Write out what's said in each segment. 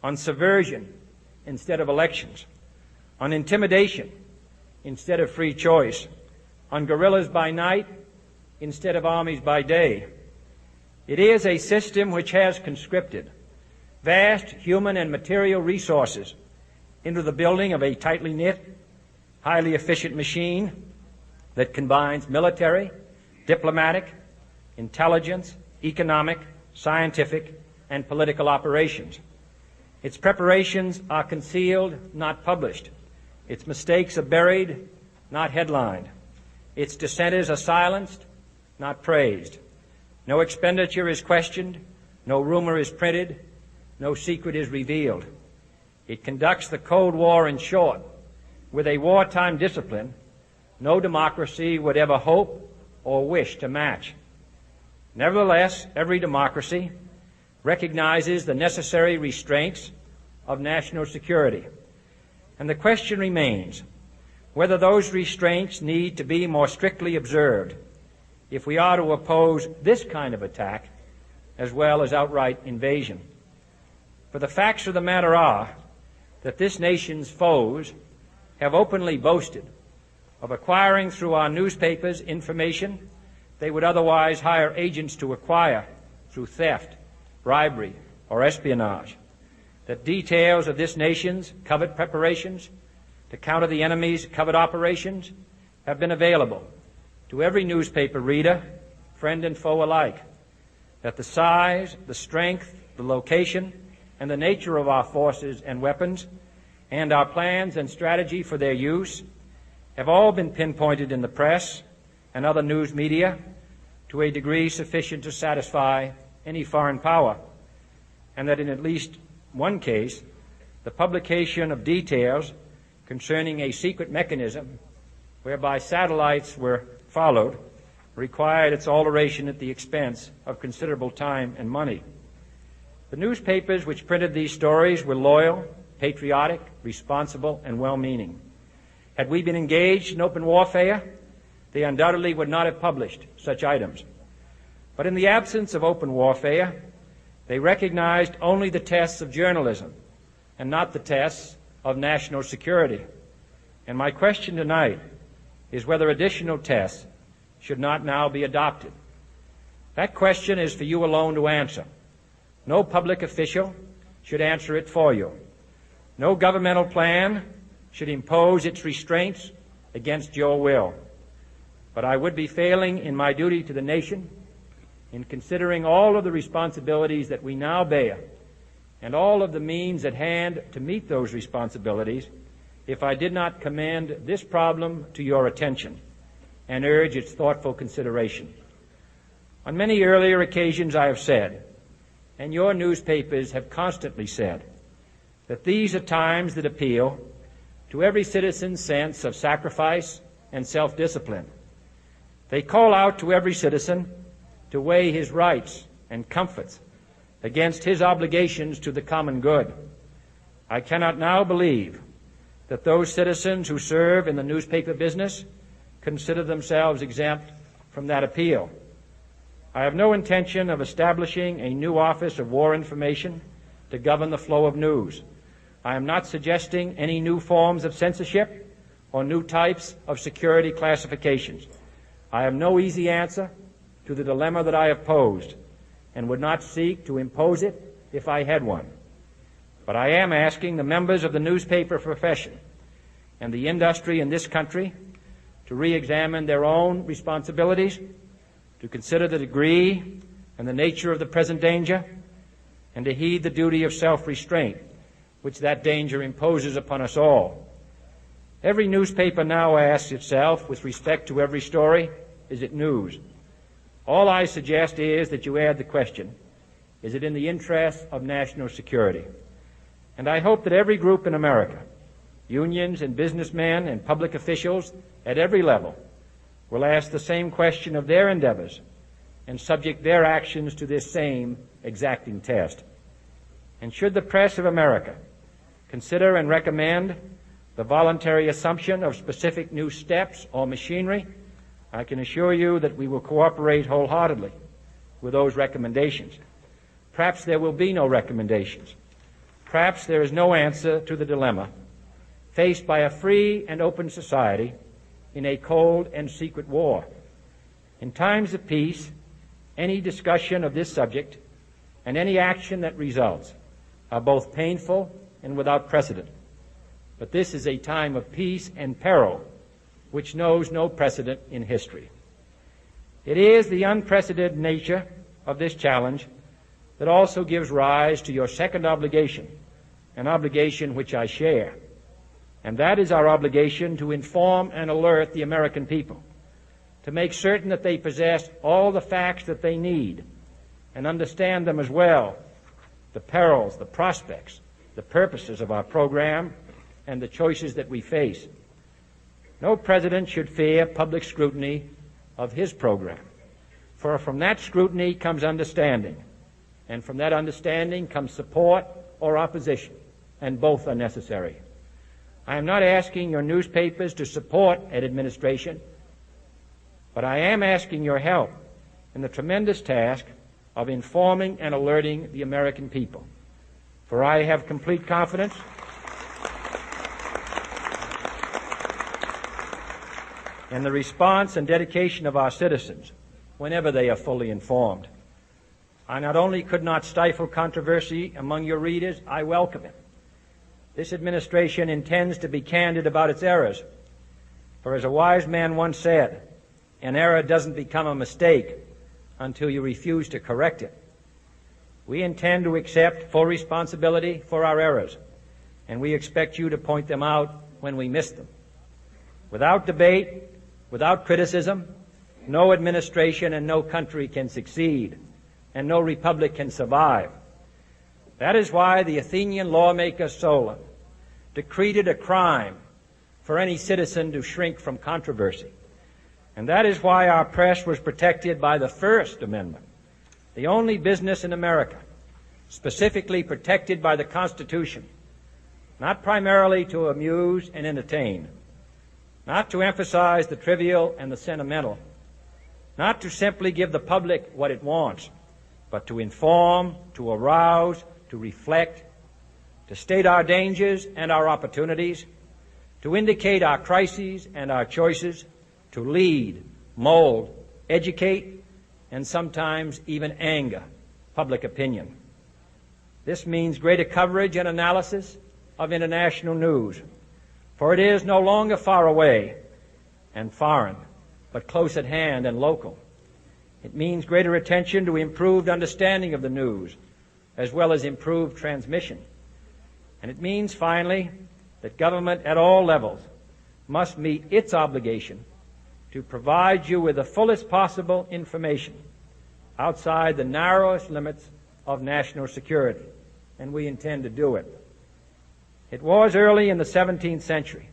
on subversion instead of elections, on intimidation instead of free choice, on guerrillas by night instead of armies by day. It is a system which has conscripted vast human and material resources into the building of a tightly knit, highly efficient machine that combines military, diplomatic, intelligence, economic, scientific, and political operations. Its preparations are concealed, not published. Its mistakes are buried, not headlined. Its dissenters are silenced, not praised. No expenditure is questioned, no rumor is printed, no secret is revealed. It conducts the Cold War, in short, with a wartime discipline no democracy would ever hope or wish to match. Nevertheless, every democracy recognizes the necessary restraints of national security. And the question remains whether those restraints need to be more strictly observed if we are to oppose this kind of attack as well as outright invasion. For the facts of the matter are that this nation's foes have openly boasted of acquiring through our newspapers information they would otherwise hire agents to acquire through theft, bribery, or espionage. That details of this nation's covert preparations to counter the enemy's covert operations have been available to every newspaper reader, friend and foe alike. That the size, the strength, the location, and the nature of our forces and weapons, and our plans and strategy for their use, have all been pinpointed in the press and other news media to a degree sufficient to satisfy any foreign power, and that in at least one case, the publication of details concerning a secret mechanism whereby satellites were followed required its alteration at the expense of considerable time and money. The newspapers which printed these stories were loyal, patriotic, responsible, and well-meaning. Had we been engaged in open warfare, they undoubtedly would not have published such items. But in the absence of open warfare, they recognized only the tests of journalism and not the tests of national security. And my question tonight is whether additional tests should not now be adopted. That question is for you alone to answer. No public official should answer it for you. No governmental plan should impose its restraints against your will. But I would be failing in my duty to the nation in considering all of the responsibilities that we now bear and all of the means at hand to meet those responsibilities if I did not commend this problem to your attention and urge its thoughtful consideration. On many earlier occasions I have said, and your newspapers have constantly said, that these are times that appeal to every citizen's sense of sacrifice and self-discipline. They call out to every citizen to weigh his rights and comforts against his obligations to the common good. I cannot now believe that those citizens who serve in the newspaper business consider themselves exempt from that appeal. I have no intention of establishing a new Office of War Information to govern the flow of news. I am not suggesting any new forms of censorship or new types of security classifications. I have no easy answer to the dilemma that I have posed and would not seek to impose it if I had one. But I am asking the members of the newspaper profession and the industry in this country to re-examine their own responsibilities, to consider the degree and the nature of the present danger, and to heed the duty of self-restraint which that danger imposes upon us all. Every newspaper now asks itself, with respect to every story, is it news? All I suggest is that you add the question, is it in the interest of national security? And I hope that every group in America, unions and businessmen and public officials at every level, will ask the same question of their endeavors and subject their actions to this same exacting test. And should the press of America consider and recommend the voluntary assumption of specific new steps or machinery, I can assure you that we will cooperate wholeheartedly with those recommendations. Perhaps there will be no recommendations. Perhaps there is no answer to the dilemma faced by a free and open society in a cold and secret war. In times of peace, any discussion of this subject and any action that results are both painful and without precedent. But this is a time of peace and peril which knows no precedent in history. It is the unprecedented nature of this challenge that also gives rise to your second obligation, an obligation which I share, and that is our obligation to inform and alert the American people, to make certain that they possess all the facts that they need and understand them as well, the perils, the prospects, the purposes of our program, and the choices that we face. No president should fear public scrutiny of his program, for from that scrutiny comes understanding, and from that understanding comes support or opposition, and both are necessary. I am not asking your newspapers to support an administration, but I am asking your help in the tremendous task of informing and alerting the American people. For I have complete confidence in the response and dedication of our citizens whenever they are fully informed. I not only could not stifle controversy among your readers, I welcome it. This administration intends to be candid about its errors, for as a wise man once said, an error doesn't become a mistake until you refuse to correct it. We intend to accept full responsibility for our errors, and we expect you to point them out when we miss them. Without debate, without criticism, no administration and no country can succeed, and no republic can survive. That is why the Athenian lawmaker Solon decreed it a crime for any citizen to shrink from controversy. And that is why our press was protected by the First Amendment, the only business in America specifically protected by the Constitution, not primarily to amuse and entertain, not to emphasize the trivial and the sentimental, not to simply give the public what it wants, but to inform, to arouse, to reflect, to state our dangers and our opportunities, to indicate our crises and our choices, to lead, mold, educate, and sometimes even anger public opinion. This means greater coverage and analysis of international news, for it is no longer far away and foreign, but close at hand and local. It means greater attention to improved understanding of the news, as well as improved transmission. And it means, finally, that government at all levels must meet its obligation to provide you with the fullest possible information outside the narrowest limits of national security, and we intend to do it. It was early in the 17th century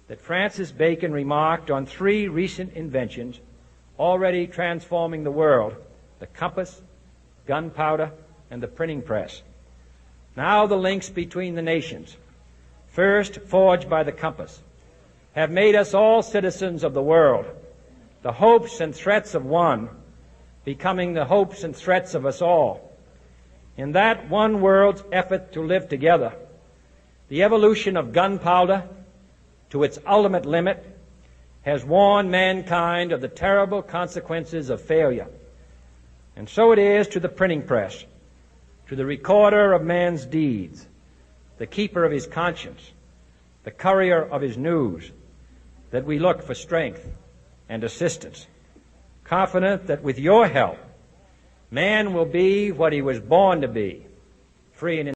that Francis Bacon remarked on three recent inventions already transforming the world: the compass, gunpowder, and the printing press. Now the links between the nations, first forged by the compass, have made us all citizens of the world, the hopes and threats of one becoming the hopes and threats of us all. In that one world's effort to live together, the evolution of gunpowder to its ultimate limit has warned mankind of the terrible consequences of failure. And so it is to the printing press, to the recorder of man's deeds, the keeper of his conscience, the courier of his news, that we look for strength and assistance, confident that with your help, man will be what he was born to be, free and